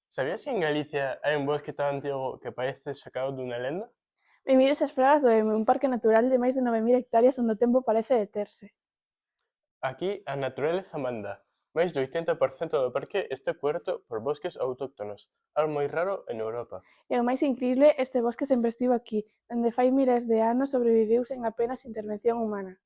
Sabías que en Galicia hai un bosque tan antigo que parece sacado dunha lenda? Benvidos ás Fragas do Eme, un parque natural de máis de 9.000 hectáreas onde o tempo parece deterse. Aquí a naturaleza manda. Máis do 80% do parque está cuberto por bosques autóctonos, algo moi raro en Europa. E o máis incrible, este bosque sempre estivo aquí, onde fai miles de anos sobreviviu sen apenas intervención humana.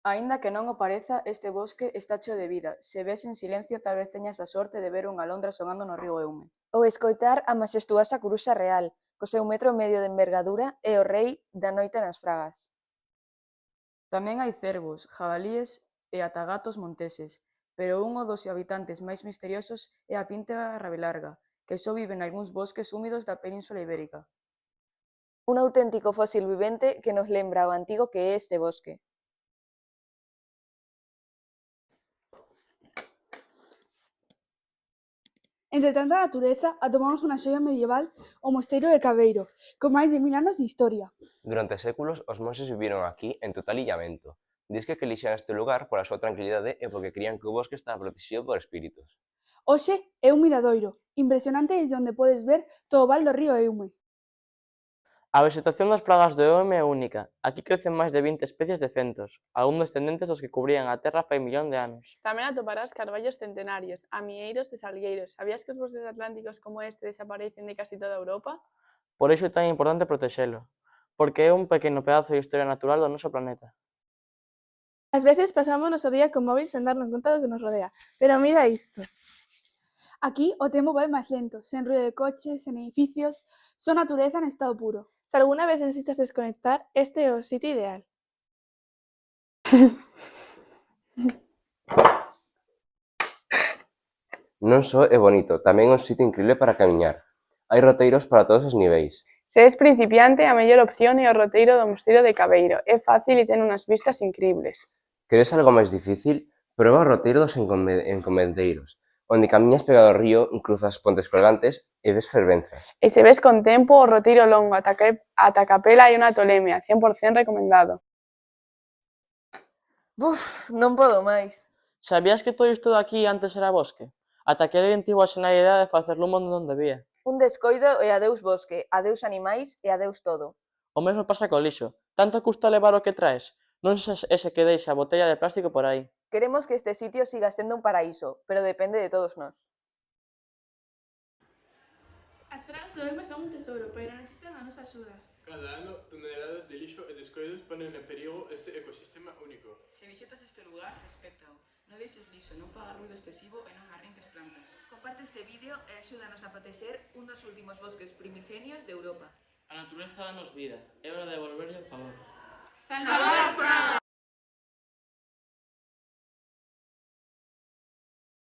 Aínda que non o pareza, este bosque está cheo de vida. Se ves en silencio, tal vez teñas a sorte de ver unha alondra sonando no río Eume. Ou escoitar a maxestuosa curuxa real, co seu 1,5 m de envergadura e o rei da noite nas Fragas. Tamén hai cervos, jabalíes e ata gatos monteses, pero un dos habitantes máis misteriosos é a píntega rabelarga, que só vive nalgúns bosques húmidos da Península Ibérica. Un auténtico fósil vivente que nos lembra o antigo que é este bosque. Entre tanta natureza, atopamos unha xoia medieval, o Mosteiro de Cabeiro, con máis de 1000 anos de historia. Durante séculos, os monxes viviron aquí en total illamento. Disque que elixían este lugar pola súa tranquilidade e porque crían que o bosque estaba protegido por espíritus. Hoxe é un miradoiro, impresionante desde onde podes ver todo o val do río Eume. A vexetación das Fragas do Eume é única. Aquí crecen máis de 20 especies de centos, algún descendentes dos que cubrían a terra fai millón de anos. Tamén atoparás carballos centenarios, amieiros e salgueiros. Sabías que os bosques atlánticos como este desaparecen de casi toda Europa? Por iso é tan importante protexelo, porque é un pequeno pedazo de historia natural do noso planeta. Ás veces pasamos o noso día con móvil sen darnos conta do que nos rodea, pero mira isto. Aquí o tempo vai máis lento, sen ruido de coches, sen edificios, só natureza en estado puro. Se alguna vez necesitas desconectar, este é o sitio ideal. Non só é bonito, tamén é un sitio increíble para camiñar. Hai roteiros para todos os niveis. Se és principiante, a mellor opción é o roteiro do Mosteiro de Cabeiro. É fácil e ten unhas vistas incribles. Queres algo máis difícil? Proba o roteiro dos encomendeiros, onde camiñas pegado ao río, cruzas pontes colgantes e ves fervenzas. E se ves con tempo, o roteiro longo ata Capela e unha tolemia, 100% recomendado. Buf, non podo máis. Sabías que todo isto de aquí antes era bosque? Ata que alguén tivo a xenialidade de facerlo un mundo onde debía. Un descoido e adeus bosque, adeus animais e adeus todo. O mesmo pasa co lixo. Tanto custa levar o que traes? Non seas ese que deixa a botella de plástico por aí. Queremos que este sitio siga sendo un paraíso, pero depende de todos nós. As Fragas do Eume son un tesoro, pero necesitan a nosa axuda. Cada ano, toneladas de lixo e descoidos ponen en perigo este ecosistema único. Se visitas este lugar, respéctao. Non deixes lixo, non faga ruido excesivo e non arrinques plantas. Comparte este vídeo e axúdanos a protexer un dos últimos bosques primigenios de Europa. A natureza danos vida, é hora de devolverlle o favor. ¡Salvar as Fragas!